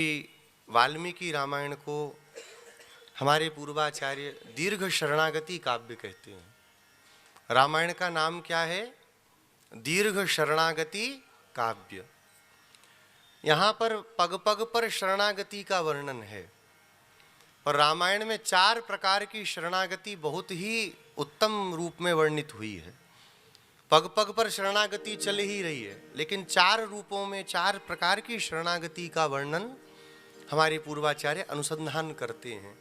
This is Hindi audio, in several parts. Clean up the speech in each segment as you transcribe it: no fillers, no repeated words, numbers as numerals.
वाल्मीकि रामायण को हमारे पूर्वाचार्य दीर्घ शरणागति काव्य कहते हैं। रामायण का नाम क्या है? दीर्घ शरणागति काव्य। यहाँ पर पग पग पर शरणागति का वर्णन है, पर रामायण में 4 प्रकार की शरणागति बहुत ही उत्तम रूप में वर्णित हुई है। पग पग पर शरणागति चल ही रही है, लेकिन 4 रूपों में 4 प्रकार की शरणागति का वर्णन हमारे पूर्वाचार्य अनुसंधान करते हैं।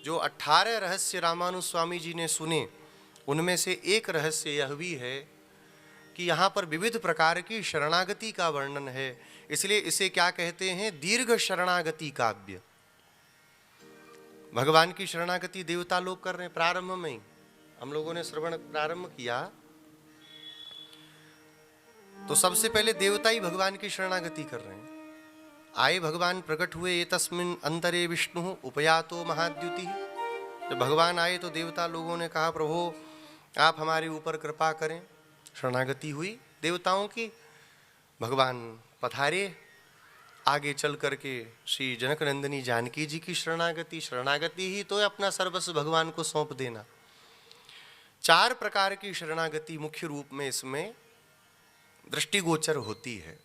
जो 18 रहस्य रामानुज स्वामी जी ने सुने, उनमें से एक रहस्य यह भी है कि यहाँ पर विविध प्रकार की शरणागति का वर्णन है, इसलिए इसे क्या कहते हैं? दीर्घ शरणागति काव्य। भगवान की शरणागति देवता लोग कर रहे हैं। प्रारंभ में ही हम लोगों ने श्रवण प्रारंभ किया तो सबसे पहले देवता ही भगवान की शरणागति कर रहे हैं। आए भगवान प्रकट हुए, ये तस्मिन् अंतरे विष्णु उपयातो महाद्युति। जब भगवान आए तो देवता लोगों ने कहा, प्रभु आप हमारे ऊपर कृपा करें। शरणागति हुई देवताओं की। भगवान पधारे। आगे चल करके श्री जनक नंदिनी जानकी जी की शरणागति। शरणागति ही तो अपना सर्वस्व भगवान को सौंप देना। 4 प्रकार की शरणागति मुख्य रूप में इसमें दृष्टिगोचर होती है।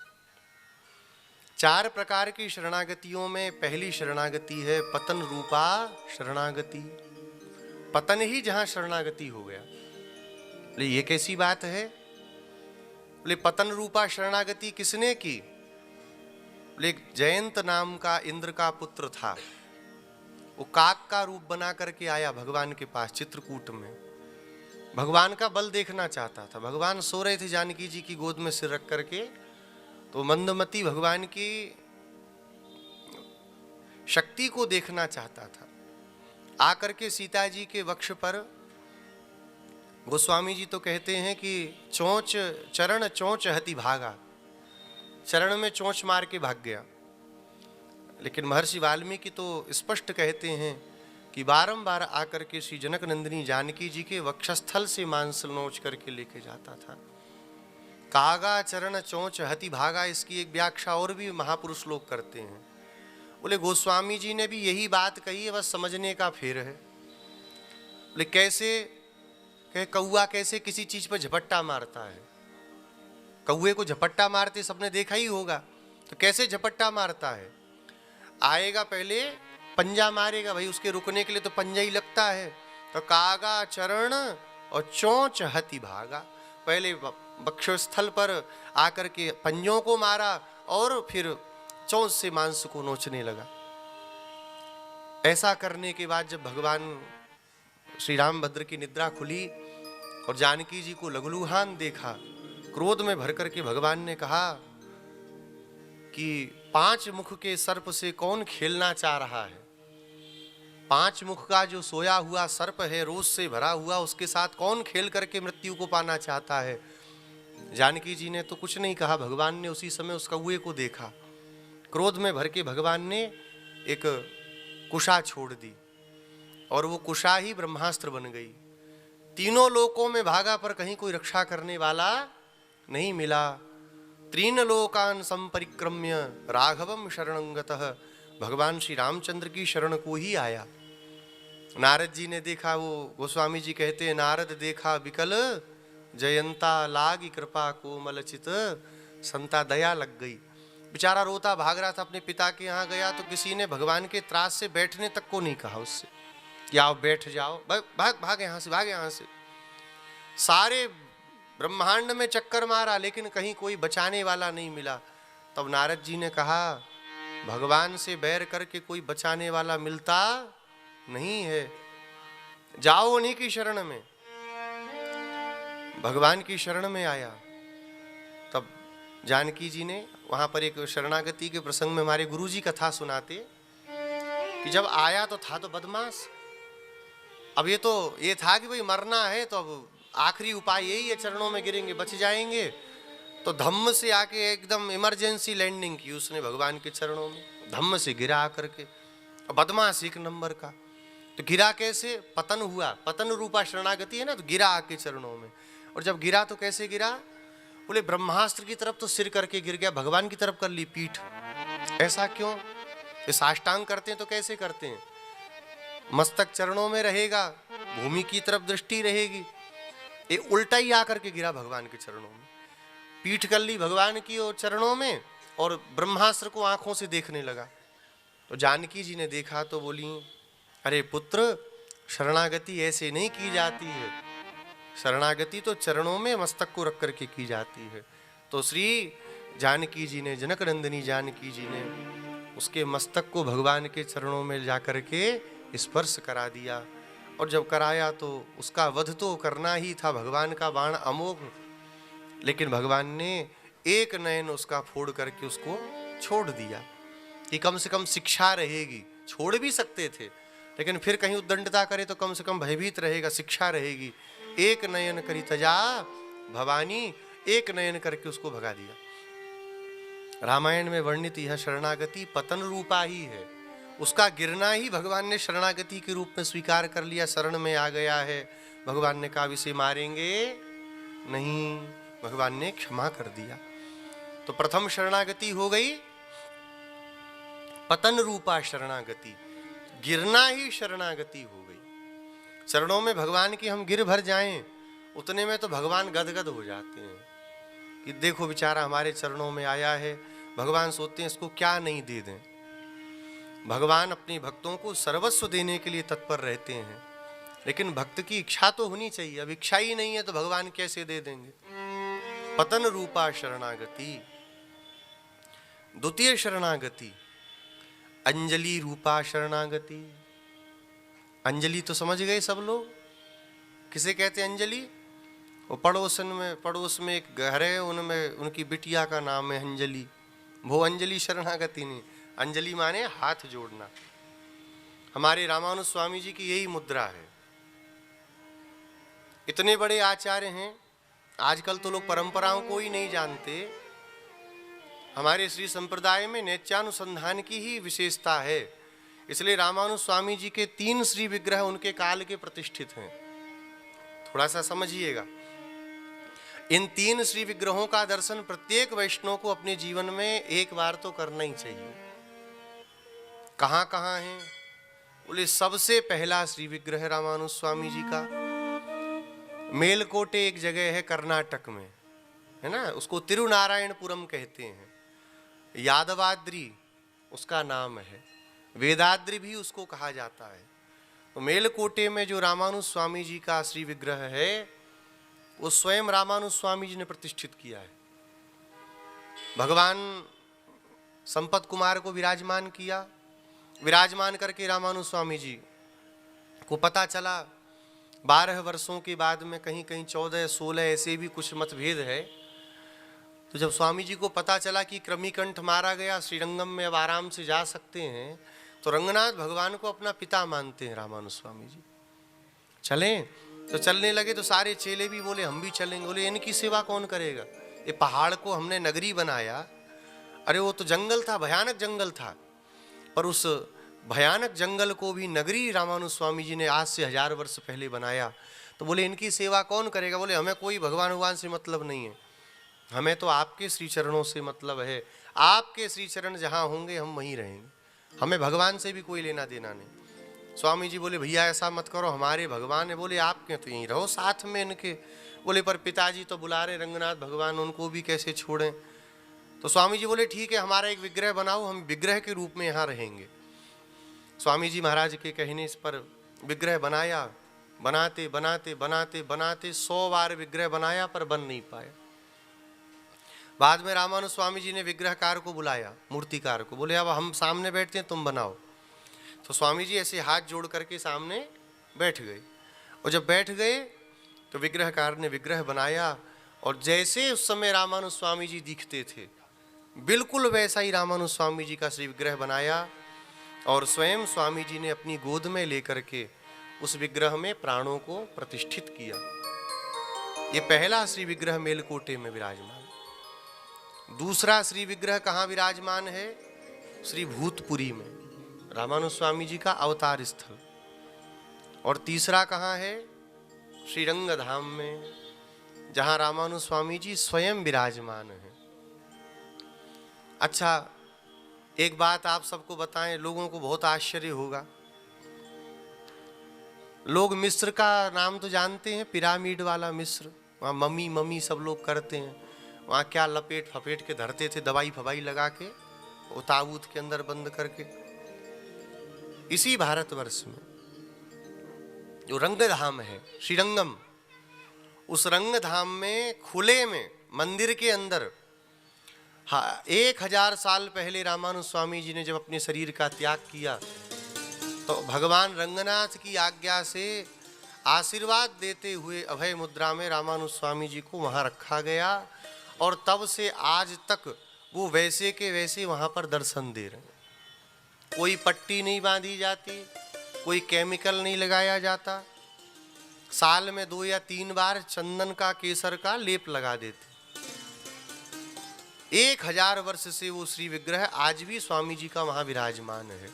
4 प्रकार की शरणागतियों में पहली शरणागति है पतन रूपा शरणागति। पतन ही जहां शरणागति हो गया। बोले ये कैसी बात है? बोले पतन रूपा शरणागति किसने की? बोले जयंत नाम का इंद्र का पुत्र था, वो काक का रूप बना करके आया भगवान के पास चित्रकूट में। भगवान का बल देखना चाहता था। भगवान सो रहे थे जानकी जी की गोद में सिर रख करके, तो मंदमती भगवान की शक्ति को देखना चाहता था। आकर के सीता जी के वक्ष पर गोस्वामी जी तो कहते हैं कि चोंच चरण चोंच हति भागा, चरण में चोंच मार के भाग गया। लेकिन महर्षि वाल्मीकि तो स्पष्ट कहते हैं कि बारंबार आकर के श्री जनक नंदिनी जानकी जी के वक्षस्थल से मांस नोच करके लेके जाता था। कागा चरण चोंच हति भागा, इसकी एक व्याख्या और भी महापुरुष लोग करते हैं। बोले गोस्वामी जी ने भी यही बात कही है, बस समझने का फेर है। बोले कैसे? कहे कौआ कैसे किसी चीज पर झपट्टा मारता है। कौए को झपट्टा मारते सबने देखा ही होगा, तो कैसे झपट्टा मारता है? आएगा पहले पंजा मारेगा, भाई उसके रुकने के लिए तो पंजा ही लगता है। तो कागा चरण और चोंच हति भागा, पहले वक्षस्थल पर आकर के पंजों को मारा और फिर चोंच से मांस को नोचने लगा। ऐसा करने के बाद जब भगवान श्री रामभद्र की निद्रा खुली और जानकी जी को लघुलुहान देखा, क्रोध में भर करके भगवान ने कहा कि 5 मुख के सर्प से कौन खेलना चाह रहा है? 5 मुख का जो सोया हुआ सर्प है, रोष से भरा हुआ, उसके साथ कौन खेल करके मृत्यु को पाना चाहता है? जानकी जी ने तो कुछ नहीं कहा। भगवान ने उसी समय उस कौए को देखा। क्रोध में भर के भगवान ने एक कुशा छोड़ दी और वो कुशा ही ब्रह्मास्त्र बन गई। तीनों लोकों में भागा पर कहीं कोई रक्षा करने वाला नहीं मिला। 3 लोकान संपरिक्रम्य राघवम शरणं गतः, भगवान श्री रामचंद्र की शरण को ही आया। नारद जी ने देखा, वो गोस्वामी जी कहते हैं, नारद देखा विकल जयंता लागी कृपा कोमल चित संता, दया लग गई। बेचारा रोता भाग रहा था अपने पिता के यहाँ गया, तो किसी ने भगवान के त्रास से बैठने तक को नहीं कहा उससे कि आओ बैठ जाओ, भाग भाग यहाँ से, भाग यहाँ से। सारे ब्रह्मांड में चक्कर मारा, लेकिन कहीं कोई बचाने वाला नहीं मिला। तब नारद जी ने कहा, भगवान से बैर करके कोई बचाने वाला मिलता नहीं है, जाओ उन्हीं की शरण में। भगवान की शरण में आया। तब जानकी जी ने वहां पर एक शरणागति के प्रसंग में हमारे गुरुजी कथा सुनाते कि जब आया तो था तो बदमाश। अब ये था कि भाई मरना है, तो अब आखिरी उपाय यही है, चरणों में गिरेंगे बच जाएंगे। तो धम्म से आके एकदम इमरजेंसी लैंडिंग की उसने भगवान के चरणों में। धम्म से गिरा आकर के। बदमाश 1 नंबर का। तो गिरा कैसे? पतन हुआ। पतन रूपा शरणागति है ना, तो गिरा आके चरणों में। और जब गिरा तो कैसे गिरा? बोले ब्रह्मास्त्र की तरफ तो सिर करके गिर गया, भगवान की तरफ कर ली पीठ। ऐसा क्यों? ये साष्टांग करते हैं तो कैसे करते हैं? मस्तक चरणों में रहेगा, भूमि की तरफ दृष्टि रहेगी। ये उल्टा ही आकर के गिरा भगवान के चरणों में, पीठ कर ली भगवान की और चरणों में, और ब्रह्मास्त्र को आंखों से देखने लगा। तो जानकी जी ने देखा तो बोली, अरे पुत्र, शरणागति ऐसे नहीं की जाती है, शरणागति तो चरणों में मस्तक को रख करके की जाती है। तो श्री जानकी जी ने, जनक नंदिनी जानकी जी ने उसके मस्तक को भगवान के चरणों में जाकर के स्पर्श करा दिया। और जब कराया तो उसका वध तो करना ही था, भगवान का बाण अमोघ, लेकिन भगवान ने एक नयन उसका फोड़ करके उसको छोड़ दिया कि कम से कम शिक्षा रहेगी। छोड़ भी सकते थे, लेकिन फिर कहीं उद्दंडता करे तो कम से कम भयभीत रहेगा, शिक्षा रहेगी। एक नयन करी तजा भवानी, एक नयन करके उसको भगा दिया। रामायण में वर्णित यह शरणागति पतन रूपा ही है, उसका गिरना ही भगवान ने शरणागति के रूप में स्वीकार कर लिया, शरण में आ गया है। भगवान ने कहा इसे मारेंगे नहीं, भगवान ने क्षमा कर दिया। तो प्रथम शरणागति हो गई पतन रूपा शरणागति, गिरना ही शरणागति हो गई। चरणों में भगवान की हम गिर भर जाएं, उतने में तो भगवान गदगद हो जाते हैं कि देखो बेचारा हमारे चरणों में आया है। भगवान सोचते हैं इसको क्या नहीं दे दें। भगवान अपने भक्तों को सर्वस्व देने के लिए तत्पर रहते हैं, लेकिन भक्त की इच्छा तो होनी चाहिए। अब इच्छा ही नहीं है तो भगवान कैसे दे देंगे? पतन रूपा शरणागति। द्वितीय शरणागति अंजलि रूपा शरणागति। अंजलि तो समझ गए सब लोग, किसे कहते हैं अंजलि? वो पड़ोस में एक घर है, उनमें उनकी बिटिया का नाम है अंजलि। वो अंजलि शरणागति नहीं, अंजलि माने हाथ जोड़ना। हमारे रामानुज स्वामी जी की यही मुद्रा है। इतने बड़े आचार्य हैं, आजकल तो लोग परंपराओं को ही नहीं जानते। हमारे श्री संप्रदाय में नेत्यानुसंधान की ही विशेषता है, इसलिए रामानुज स्वामी जी के 3 श्री विग्रह उनके काल के प्रतिष्ठित हैं। थोड़ा सा समझिएगा, इन 3 श्री विग्रहों का दर्शन प्रत्येक वैष्णव को अपने जीवन में एक बार तो करना ही चाहिए। कहां कहां है? बोले सबसे पहला श्री विग्रह रामानुज स्वामी जी का मेलकोटे एक जगह है कर्नाटक में, है ना, उसको तिरुनारायणपुरम कहते हैं। यादवाद्री उसका नाम है, वेदाद्री भी उसको कहा जाता है। तो मेलकोटे में जो रामानुज स्वामी जी का श्री विग्रह है, वो स्वयं रामानुज स्वामी जी ने प्रतिष्ठित किया है। भगवान संपत कुमार को विराजमान किया, विराजमान करके रामानुज स्वामी जी को पता चला 12 वर्षों के बाद में कहीं कहीं 14-16 ऐसे भी कुछ मतभेद है। तो जब स्वामी जी को पता चला कि क्रमीकंठ मारा गया, श्रीरंगम में अब आराम से जा सकते हैं, तो रंगनाथ भगवान को अपना पिता मानते हैं रामानुज स्वामी जी। चलें तो चलने लगे, तो सारे चेले भी बोले हम भी चलेंगे। बोले इनकी सेवा कौन करेगा? ये पहाड़ को हमने नगरी बनाया, अरे वो तो जंगल था, भयानक जंगल था, पर उस भयानक जंगल को भी नगरी रामानुज स्वामी जी ने आज से 1000 वर्ष पहले बनाया। तो बोले इनकी सेवा कौन करेगा? बोले हमें कोई भगवान से मतलब नहीं है, हमें तो आपके श्री चरणों से मतलब है। आपके श्री चरण जहाँ होंगे हम वहीं रहेंगे, हमें भगवान से भी कोई लेना देना नहीं। स्वामी जी बोले भैया ऐसा मत करो, हमारे भगवान है। बोले आपके तो यहीं रहो साथ में इनके। बोले पर पिताजी तो बुला रहे रंगनाथ भगवान, उनको भी कैसे छोड़ें? तो स्वामी जी बोले ठीक है, हमारा एक विग्रह बनाओ, हम विग्रह के रूप में यहाँ रहेंगे। स्वामी जी महाराज के कहने इस पर विग्रह बनाया। बनाते बनाते बनाते बनाते 100 बार विग्रह बनाया, पर बन नहीं पाया। बाद में रामानुज स्वामी जी ने विग्रहकार को बुलाया, मूर्तिकार को। बोले अब हम सामने बैठते हैं, तुम बनाओ। तो स्वामी जी ऐसे हाथ जोड़ करके सामने बैठ गए, और जब बैठ गए तो विग्रहकार ने विग्रह बनाया, और जैसे उस समय रामानुज स्वामी जी दिखते थे, बिल्कुल वैसा ही रामानुज स्वामी जी का श्री विग्रह बनाया, और स्वयं स्वामी जी ने अपनी गोद में लेकर के उस विग्रह में प्राणों को प्रतिष्ठित किया। ये पहला श्री विग्रह मेलकोटे में विराजमान। दूसरा श्री विग्रह कहाँ विराजमान है? श्री भूतपुरी में, रामानुज स्वामी जी का अवतार स्थल। और तीसरा कहाँ है? श्रीरंग धाम में, जहाँ रामानुज स्वामी जी स्वयं विराजमान हैं। अच्छा, एक बात आप सबको बताएं, लोगों को बहुत आश्चर्य होगा। लोग मिस्र का नाम तो जानते हैं, पिरामिड वाला मिस्र, वहाँ मम्मी मम्मी सब लोग करते हैं। वहाँ क्या लपेट फपेट के धरते थे, दवाई फवाई लगा के, वो ताबूत के अंदर बंद करके। इसी भारतवर्ष में जो रंगधाम है, श्रीरंगम, उस रंगधाम में खुले में मंदिर के अंदर, हाँ, 1000 साल पहले रामानुज स्वामी जी ने जब अपने शरीर का त्याग किया तो भगवान रंगनाथ की आज्ञा से आशीर्वाद देते हुए अभय मुद्रा में रामानुज स्वामी जी को वहाँ रखा गया, और तब से आज तक वो वैसे के वैसे वहाँ पर दर्शन दे रहे हैं। कोई पट्टी नहीं बांधी जाती, कोई केमिकल नहीं लगाया जाता, साल में 2 या 3 बार चंदन का केसर का लेप लगा देते। 1000 वर्ष से वो श्री विग्रह आज भी स्वामी जी का वहां विराजमान है।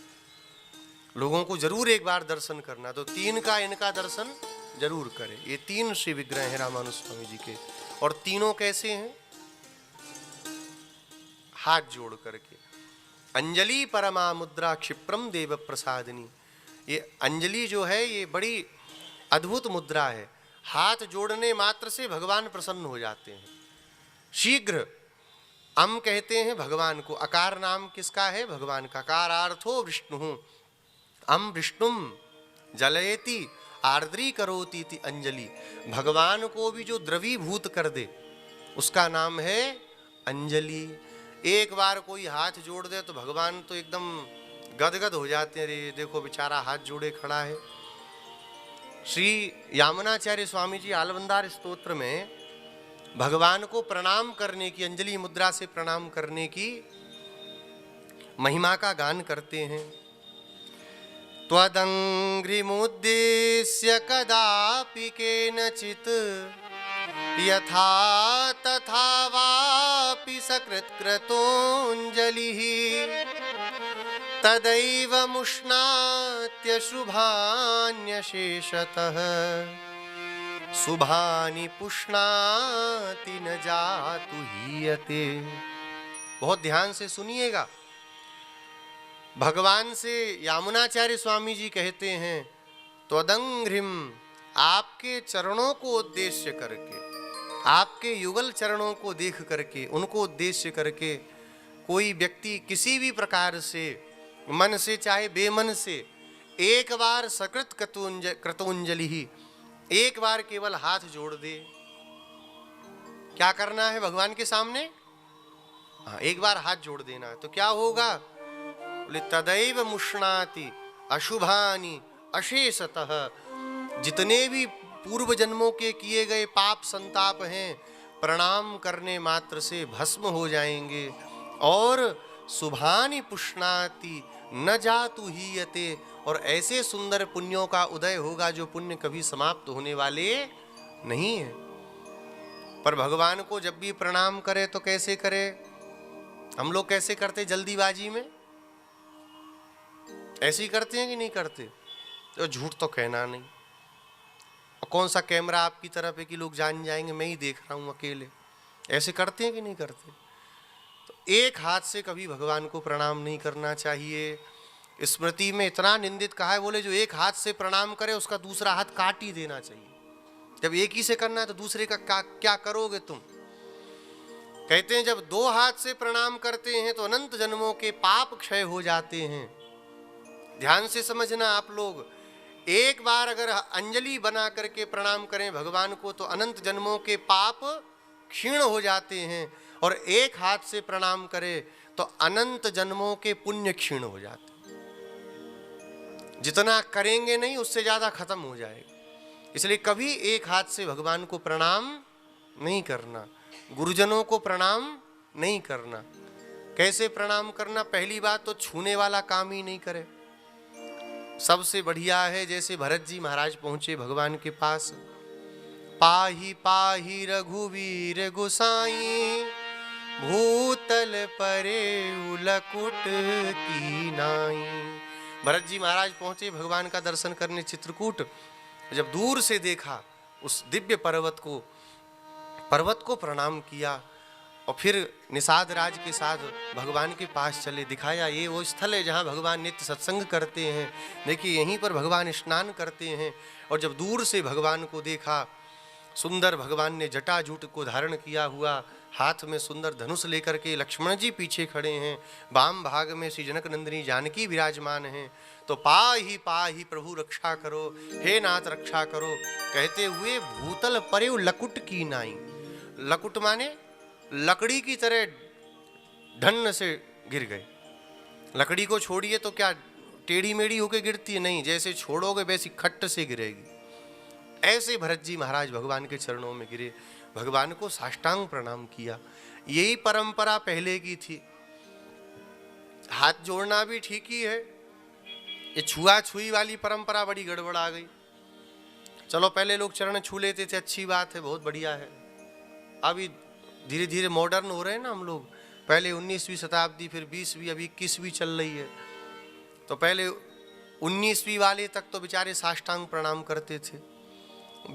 लोगों को जरूर एक बार दर्शन करना, तो 3 का इनका दर्शन जरूर करें। ये 3 श्री विग्रह हैं रामानुज स्वामी जी के, और तीनों कैसे हैं? हाथ जोड़ करके। अंजलि परमा मुद्रा क्षिप्रम देव प्रसादिनी। ये अंजलि जो है ये बड़ी अद्भुत मुद्रा है, हाथ जोड़ने मात्र से भगवान प्रसन्न हो जाते हैं शीघ्र। अम कहते हैं भगवान को, अकार नाम किसका है? भगवान का। कारार्थो विष्णु, अम विष्णुम जलयति आर्द्री करोति इति अंजलि। भगवान को भी जो द्रवीभूत कर दे उसका नाम है अंजलि। एक बार कोई हाथ जोड़ दे तो भगवान तो एकदम गदगद हो जाते हैं, रे देखो बेचारा हाथ जोड़े खड़ा है। श्री यामुनाचार्य स्वामी जी आलवंदार स्तोत्र में भगवान को प्रणाम करने की, अंजलि मुद्रा से प्रणाम करने की महिमा का गान करते हैं। त्वदंघ्रिमुद्देश्य कदापि केनचित् यथा तथा वापि सकृत्कृतोऽञ्जलिः तदैव मुष्णात्यशुभान्यशेषतः शुभानि पुष्णाति न जातु हीयते। बहुत ध्यान से सुनिएगा। भगवान से यामुनाचार्य स्वामी जी कहते हैं, त्वदंघ्रिम, आपके चरणों को उद्देश्य करके, आपके युगल चरणों को देख करके, उनको उद्देश्य करके कोई व्यक्ति किसी भी प्रकार से, मन से चाहे बेमन से, एक बार सकृत कृतोंजलि ही, एक बार केवल हाथ जोड़ दे। क्या करना है भगवान के सामने? हाँ, एक बार हाथ जोड़ देना है। तो क्या होगा? बोले तदैव मुष्णाति अशुभानि अशेषतः। जितने भी पूर्व जन्मों के किए गए पाप संताप हैं, प्रणाम करने मात्र से भस्म हो जाएंगे। और शुभानि पुष्णाति न जातु हीयते, और ऐसे सुंदर पुण्यों का उदय होगा जो पुण्य कभी समाप्त होने वाले नहीं है। पर भगवान को जब भी प्रणाम करे तो कैसे करे? हम लोग कैसे करते? जल्दीबाजी में ऐसे ही करते हैं कि नहीं करते? तो झूठ तो कहना नहीं। और कौन सा कैमरा आपकी तरफ है कि लोग जान जाएंगे मैं ही देख रहा हूं अकेले? ऐसे करते हैं कि नहीं करते? तो एक हाथ से कभी भगवान को प्रणाम नहीं करना चाहिए। स्मृति में इतना निंदित कहा है, बोले जो एक हाथ से प्रणाम करे उसका दूसरा हाथ काट ही देना चाहिए। जब एक ही से करना है तो दूसरे का क्या करोगे तुम? कहते हैं जब 2 हाथ से प्रणाम करते हैं तो अनंत जन्मों के पाप क्षय हो जाते हैं। ध्यान से समझना आप लोग, एक बार अगर अंजलि बना करके प्रणाम करें भगवान को तो अनंत जन्मों के पाप क्षीण हो जाते हैं, और एक हाथ से प्रणाम करें तो अनंत जन्मों के पुण्य क्षीण हो जाते हैं। जितना करेंगे नहीं उससे ज्यादा खत्म हो जाएगा। इसलिए कभी एक हाथ से भगवान को प्रणाम नहीं करना, गुरुजनों को प्रणाम नहीं करना। कैसे प्रणाम करना? पहली बात तो छूने वाला काम ही नहीं करे। सबसे बढ़िया है जैसे भरत जी महाराज पहुंचे भगवान के पास, पाही पाही रघुवीर गोसाई भूतल परे उलकुट की नाई। भरत जी महाराज पहुंचे भगवान का दर्शन करने चित्रकूट। जब दूर से देखा उस दिव्य पर्वत को प्रणाम किया, और फिर निषाद राज के साथ भगवान के पास चले, दिखाया ये वो स्थल है जहाँ भगवान नित्य सत्संग करते हैं, देखिए यहीं पर भगवान स्नान करते हैं। और जब दूर से भगवान को देखा, सुंदर भगवान ने जटाजूट को धारण किया हुआ, हाथ में सुंदर धनुष लेकर के लक्ष्मण जी पीछे खड़े हैं, वाम भाग में श्री जनक नंदिनी जानकी विराजमान हैं। तो पा ही प्रभु रक्षा करो, हे नाथ रक्षा करो कहते हुए भूतल परे लकुट की नाई। लकुट माने लकड़ी की तरह ढन्न से गिर गए। लकड़ी को छोड़िए तो क्या टेढ़ी मेढ़ी होके गिरती है, नहीं, जैसे छोड़ोगे वैसी खट्ट से गिरेगी। ऐसे भरत जी महाराज भगवान के चरणों में गिरे, भगवान को साष्टांग प्रणाम किया। यही परंपरा पहले की थी। हाथ जोड़ना भी ठीक ही है, ये छुआ छुई वाली परंपरा बड़ी गड़बड़ आ गई। चलो पहले लोग चरण छू लेते थे, अच्छी बात है, बहुत बढ़िया है। अभी धीरे धीरे मॉडर्न हो रहे हैं ना हम लोग। पहले 19वीं शताब्दी, फिर 20वीं, अभी 21वीं चल रही है। तो पहले 19वीं वाले तक तो बेचारे साष्टांग प्रणाम करते थे,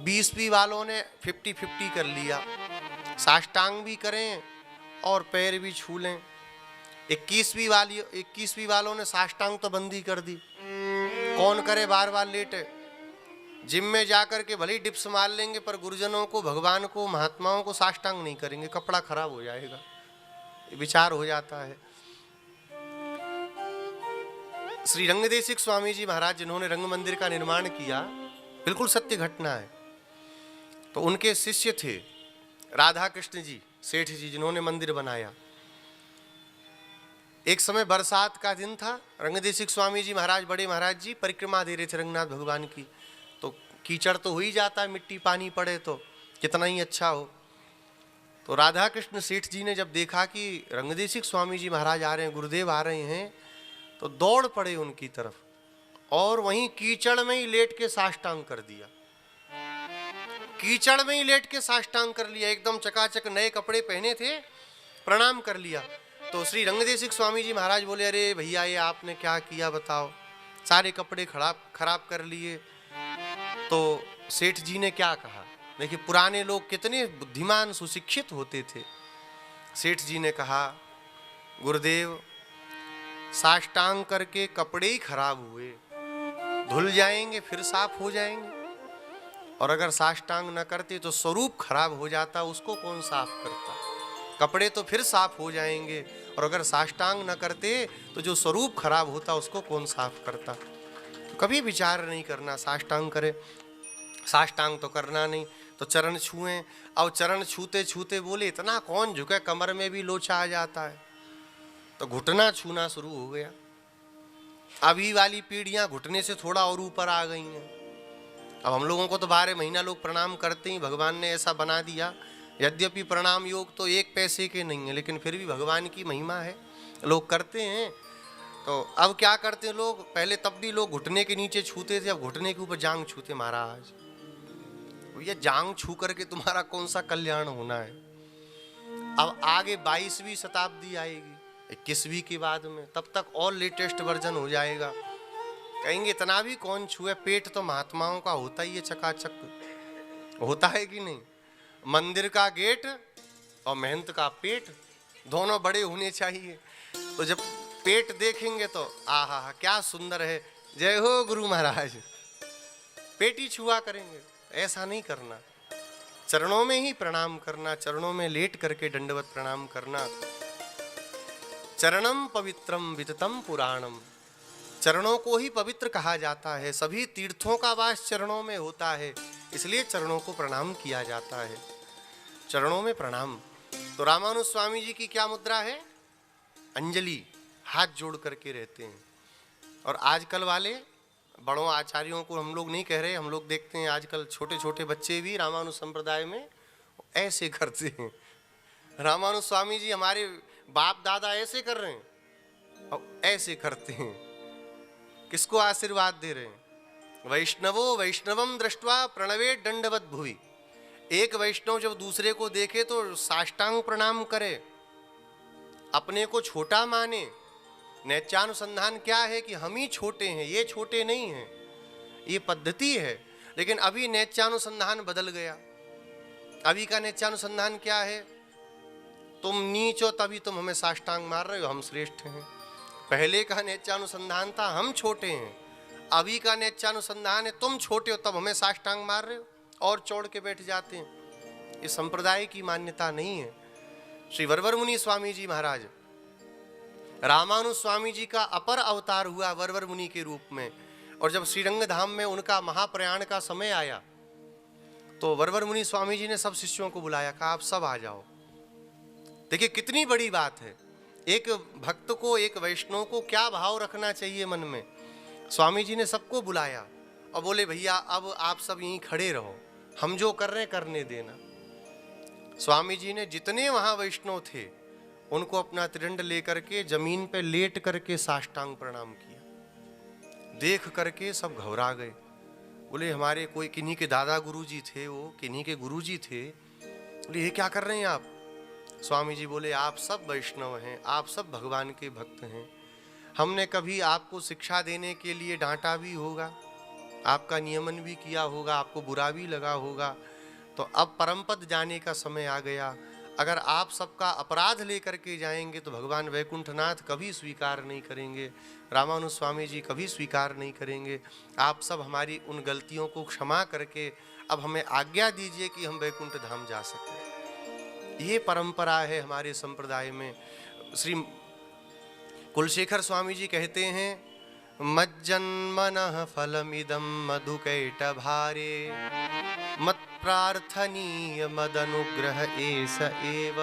20वीं वालों ने 50-50 कर लिया, साष्टांग भी करें और पैर भी छू लें। 21वीं वालों ने साष्टांग तो बंदी कर दी, कौन करे बार बार लेटे। जिम में जाकर के भले ही डिप्स मार लेंगे, पर गुरुजनों को, भगवान को, महात्माओं को साष्टांग नहीं करेंगे, कपड़ा खराब हो जाएगा, विचार हो जाता है। श्री रंगदेशिक स्वामी जी महाराज जिन्होंने रंग मंदिर का निर्माण किया, बिल्कुल सत्य घटना है। तो उनके शिष्य थे राधा कृष्ण जी सेठ जी, जिन्होंने मंदिर बनाया। एक समय बरसात का दिन था, रंगदेशिक स्वामी जी महाराज, बड़े महाराज जी परिक्रमा दे रहे थे रंगनाथ भगवान की। तो कीचड़ तो हो ही जाता है, मिट्टी पानी पड़े तो कितना ही अच्छा हो। तो राधा कृष्ण सेठ जी ने जब देखा कि रंगदेशिक स्वामी जी महाराज आ रहे हैं, गुरुदेव आ रहे हैं, तो दौड़ पड़े उनकी तरफ और वहीं कीचड़ में ही लेट के साष्टांग कर दिया। कीचड़ में ही लेट के साष्टांग कर लिया, एकदम चकाचक, नए कपड़े पहने थे, प्रणाम कर लिया। तो श्री रंगदेशिक स्वामी जी महाराज बोले, अरे भैया ये आपने क्या किया बताओ, सारे कपड़े खराब कर लिए। तो सेठ जी ने क्या कहा, देखिए पुराने लोग कितने बुद्धिमान सुशिक्षित होते थे। सेठ जी ने कहा, गुरुदेव साष्टांग करके कपड़े ही खराब हुए, धुल जाएंगे फिर साफ हो जाएंगे, और अगर साष्टांग न करते तो स्वरूप खराब हो जाता, उसको कौन साफ करता। कपड़े तो फिर साफ हो जाएंगे, और अगर साष्टांग न करते तो जो स्वरूप खराब होता उसको कौन साफ करता। कभी विचार नहीं करना, साष्टांग करे, साष्टांग तो करना नहीं, तो चरण छुएं। और चरण छूते छूते बोले, इतना कौन झुके, कमर में भी लोचा आ जाता है। तो घुटना छूना शुरू हो गया। अभी वाली पीढ़ियां घुटने से थोड़ा और ऊपर आ गई हैं। अब हम लोगों को तो 12 महीना लोग प्रणाम करते ही, भगवान ने ऐसा बना दिया। यद्यपि प्रणाम योग तो 1 पैसे के नहीं है, लेकिन फिर भी भगवान की महिमा है, लोग करते हैं। तो अब क्या करते हैं लोग, पहले तब भी लोग घुटने के नीचे छूते थे, अब घुटने के ऊपर जांग छूते। महाराज भैया जांग छू करके तुम्हारा कौन सा कल्याण होना है। अब आगे 22वीं शताब्दी आएगी, 21वीं के बाद में, तब तक और लेटेस्ट वर्जन हो जाएगा। कहेंगे इतना भी कौन छुए, पेट तो महात्माओं का होता ही है, चकाचक होता है कि नहीं। मंदिर का गेट और महंत का पेट दोनों बड़े होने चाहिए। तो जब पेट देखेंगे तो आहा क्या सुंदर है, जय हो गुरु महाराज, पेट ही छुआ करेंगे। ऐसा नहीं करना, चरणों में ही प्रणाम करना, चरणों में लेट करके दंडवत प्रणाम करना। चरणम पवित्रम विततम पुराणम, चरणों को ही पवित्र कहा जाता है। सभी तीर्थों का वास चरणों में होता है, इसलिए चरणों को प्रणाम किया जाता है। चरणों में प्रणाम। तो रामानुज स्वामी जी की क्या मुद्रा है, अंजलि, हाथ जोड़ करके रहते हैं। और आजकल वाले बड़ों आचार्यों को हम लोग नहीं कह रहे, हम लोग देखते हैं आजकल छोटे छोटे बच्चे भी रामानुज संप्रदाय में ऐसे करते हैं। रामानुज स्वामी जी हमारे बाप दादा ऐसे कर रहे हैं और ऐसे करते हैं, किसको आशीर्वाद दे रहे हैं। वैष्णवो वैष्णवम दृष्ट्वा प्रणवे दंडवत भुवि। एक वैष्णव जब दूसरे को देखे तो साष्टांग प्रणाम करे, अपने को छोटा माने। नैत्यानुसंधान क्या है कि हम ही छोटे हैं, ये छोटे नहीं हैं, ये पद्धति है। लेकिन अभी नैत्यानुसंधान बदल गया। अभी का नैत्यानुसंधान क्या है, तुम नीच हो तभी तुम हमें साष्टांग मार रहे हो, हम श्रेष्ठ हैं। पहले का नेत्यानुसंधान था, हम छोटे हैं। अभी का नेत्यानुसंधान है, तुम छोटे हो तब हमें साष्टांग मार रहे हो और चौड़ के बैठ जाते हैं। इस संप्रदाय की मान्यता नहीं है। श्री वरवर मुनि स्वामी जी महाराज, रामानुज स्वामी जी का अपर अवतार हुआ वरवर मुनि के रूप में, और जब श्रीरंग धाम में उनका महाप्रयाण का समय आया तो वरवर मुनि स्वामी जी ने सब शिष्यों को बुलाया, कहा आप सब आ जाओ। देखिए कितनी बड़ी बात है, एक भक्त को, एक वैष्णव को क्या भाव रखना चाहिए मन में। स्वामी जी ने सबको बुलाया और बोले भैया अब आप सब यहीं खड़े रहो, हम जो कर रहे हैं करने देना। स्वामी जी ने जितने वहां वैष्णव थे उनको अपना त्रिदंड लेकर के जमीन पे लेट करके साष्टांग प्रणाम किया। देख करके सब घबरा गए, बोले हमारे कोई किन्हीं के दादा गुरुजी थे, वो किन्हीं के गुरुजी थे। बोले ये क्या कर रहे हैं आप? स्वामी जी बोले आप सब वैष्णव हैं, आप सब भगवान के भक्त हैं। हमने कभी आपको शिक्षा देने के लिए डांटा भी होगा, आपका नियमन भी किया होगा, आपको बुरा भी लगा होगा, तो अब परम पद जाने का समय आ गया। अगर आप सबका अपराध लेकर के जाएंगे तो भगवान वैकुंठनाथ कभी स्वीकार नहीं करेंगे, रामानुज स्वामी जी कभी स्वीकार नहीं करेंगे। आप सब हमारी उन गलतियों को क्षमा करके अब हमें आज्ञा दीजिए कि हम वैकुंठ धाम जा सकें। ये परंपरा है हमारे संप्रदाय में। श्री कुलशेखर स्वामी जी कहते हैं, मज्जन्मनः फलमिदं मधुकैटभारे, मत्प्रार्थनीय मदनुग्रह एष एव,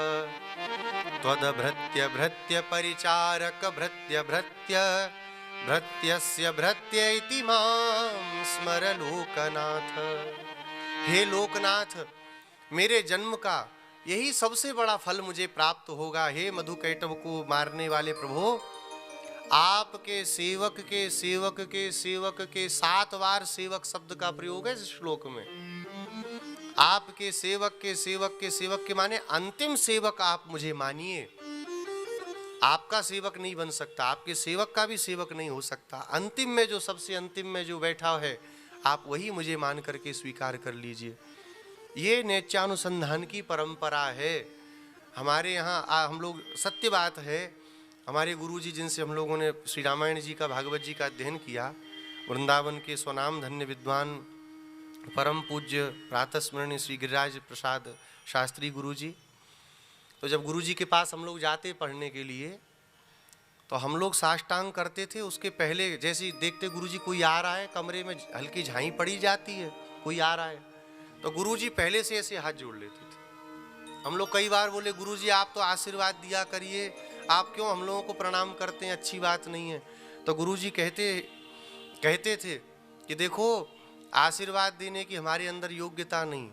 त्वदभृत्य भृत्य परिचारक भृत्य भृत्य भृत्यस्य भृत्य इति मां स्मर लोकनाथ। हे लोकनाथ, मेरे जन्म का यही सबसे बड़ा फल मुझे प्राप्त होगा। हे मधुकैटभ को मारने वाले प्रभु, आपके सेवक के सेवक के सेवक के 7 बार सेवक शब्द का प्रयोग है इस श्लोक में। आपके सेवक के सेवक के सेवक के माने अंतिम सेवक आप मुझे मानिए। आपका सेवक नहीं बन सकता, आपके सेवक का भी सेवक नहीं हो सकता। अंतिम में जो, सबसे अंतिम में जो बैठा है, आप वही मुझे मान करके स्वीकार कर लीजिए। ये नेत्यानुसंधान की परंपरा है हमारे यहाँ। हम लोग, सत्य बात है, हमारे गुरुजी जिनसे हम लोगों ने श्री रामायण जी का, भागवत जी का अध्ययन किया, वृंदावन के स्वनाम धन्य विद्वान परम पूज्य प्रातः स्मरणीय श्री गिरिराज प्रसाद शास्त्री गुरुजी, तो जब गुरुजी के पास हम लोग जाते पढ़ने के लिए तो हम लोग साष्टांग करते थे। उसके पहले जैसे ही देखते गुरुजी कोई आ रहा है, कमरे में हल्की झाई पड़ी जाती है, कोई आ रहा है, तो गुरुजी पहले से ऐसे हाथ जोड़ लेते थे। हम लोग कई बार बोले गुरुजी आप तो आशीर्वाद दिया करिए, आप क्यों हम लोगों को प्रणाम करते हैं, अच्छी बात नहीं है। तो गुरुजी कहते थे कि देखो, आशीर्वाद देने की हमारे अंदर योग्यता नहीं।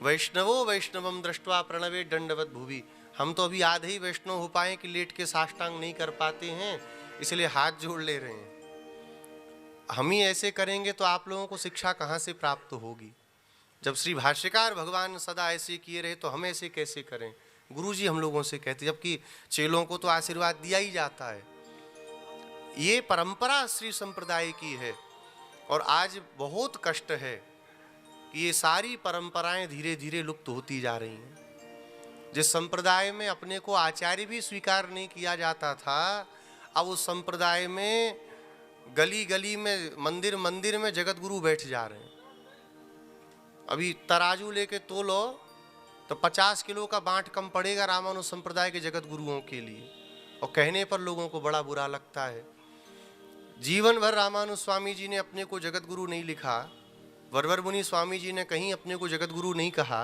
वैष्णवो वैष्णवम दृष्ट्वा प्रणवे दंडवत भुवि, हम तो अभी आधे ही वैष्णव हो पाए कि लेट के साष्टांग नहीं कर पाते हैं, इसलिए हाथ जोड़ ले रहे हैं। हम ही ऐसे करेंगे तो आप लोगों को शिक्षा कहाँ से प्राप्त होगी? जब श्री भाष्यकार भगवान सदा ऐसे किए रहे तो हम ऐसे कैसे करें? गुरुजी हम लोगों से कहते, जबकि चेलों को तो आशीर्वाद दिया ही जाता है। ये परंपरा श्री संप्रदाय की है और आज बहुत कष्ट है कि ये सारी परंपराएं धीरे धीरे लुप्त होती जा रही हैं। जिस संप्रदाय में अपने को आचार्य भी स्वीकार नहीं किया जाता था, अब उस संप्रदाय में गली गली में, मंदिर मंदिर में जगत गुरु बैठ जा रहे हैं। अभी तराजू लेके तोलो तो 50 किलो का बांट कम पड़ेगा रामानुज संप्रदाय के जगत गुरुओं के लिए, और कहने पर लोगों को बड़ा बुरा लगता है। जीवन भर रामानुज स्वामी जी ने अपने को जगत गुरु नहीं लिखा, वरवर मुनि स्वामी जी ने कहीं अपने को जगत गुरु नहीं कहा।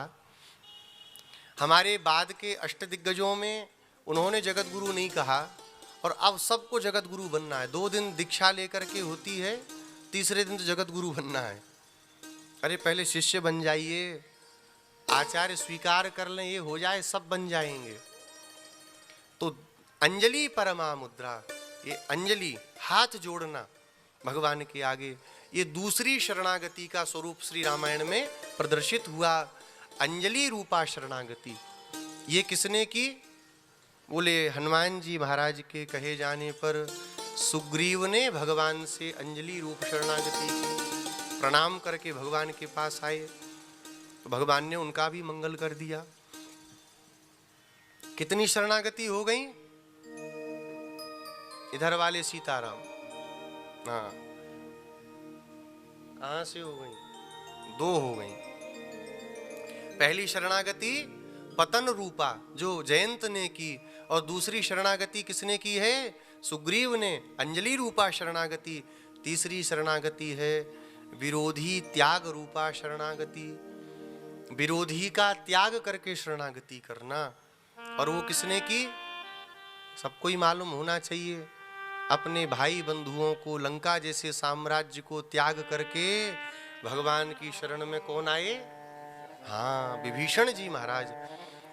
हमारे बाद के अष्टदिग्गजों में उन्होंने जगत गुरु नहीं कहा, और अब सबको जगत गुरु बनना है। 2 दिन दीक्षा लेकर के होती है, तीसरे दिन तो जगत गुरु बनना है। अरे पहले शिष्य बन जाइए, आचार्य स्वीकार कर लें, ये हो जाए, सब बन जाएंगे। तो अंजलि परमा मुद्रा, ये अंजलि, हाथ जोड़ना भगवान के आगे, ये दूसरी शरणागति का स्वरूप श्री रामायण में प्रदर्शित हुआ। अंजलि रूपा शरणागति ये किसने की? बोले हनुमान जी महाराज के कहे जाने पर सुग्रीव ने भगवान से अंजलि रूप शरणागति की। प्रणाम करके भगवान के पास आए तो भगवान ने उनका भी मंगल कर दिया। कितनी शरणागति हो गई? इधर वाले सीताराम, हाँ, कहां से हो गई? 2 हो गई। पहली शरणागति पतन रूपा जो जयंत ने की, और दूसरी शरणागति किसने की है? सुग्रीव ने, अंजलि रूपा शरणागति। तीसरी शरणागति है विरोधी त्याग रूपा शरणागति, विरोधी का त्याग करके शरणागति करना। और वो किसने की? सबको ही मालूम होना चाहिए। अपने भाई बंधुओं को, लंका जैसे साम्राज्य को त्याग करके भगवान की शरण में कौन आए? हाँ, विभीषण जी महाराज।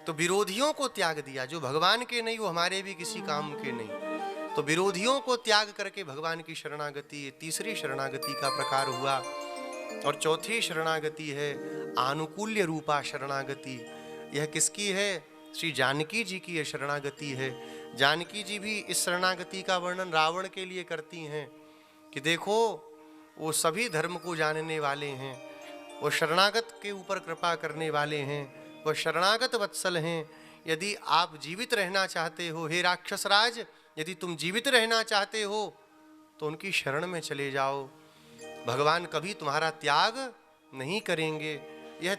तो विरोधियों को त्याग दिया, जो भगवान के नहीं वो हमारे भी किसी काम के नहीं। तो विरोधियों को त्याग करके भगवान की शरणागति, तीसरी शरणागति का प्रकार हुआ। और चौथी शरणागति है आनुकूल्य रूपा शरणागति। यह किसकी है? श्री जानकी जी की यह शरणागति है। जानकी जी भी इस शरणागति का वर्णन रावण के लिए करती हैं कि देखो, वो सभी धर्म को जानने वाले हैं, वो शरणागत के ऊपर कृपा करने वाले हैं, वह शरणागत वत्सल हैं। यदि आप जीवित रहना चाहते हो, हे राक्षस राज, यदि तुम जीवित रहना चाहते हो तो उनकी शरण में चले जाओ, भगवान कभी तुम्हारा त्याग नहीं करेंगे। यह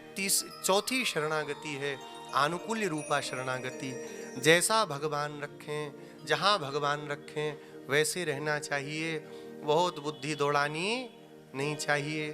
चौथी शरणागति है आनुकूल्य रूपा शरणागति। जैसा भगवान रखें, जहाँ भगवान रखें वैसे रहना चाहिए, बहुत बुद्धि दौड़ानी नहीं चाहिए।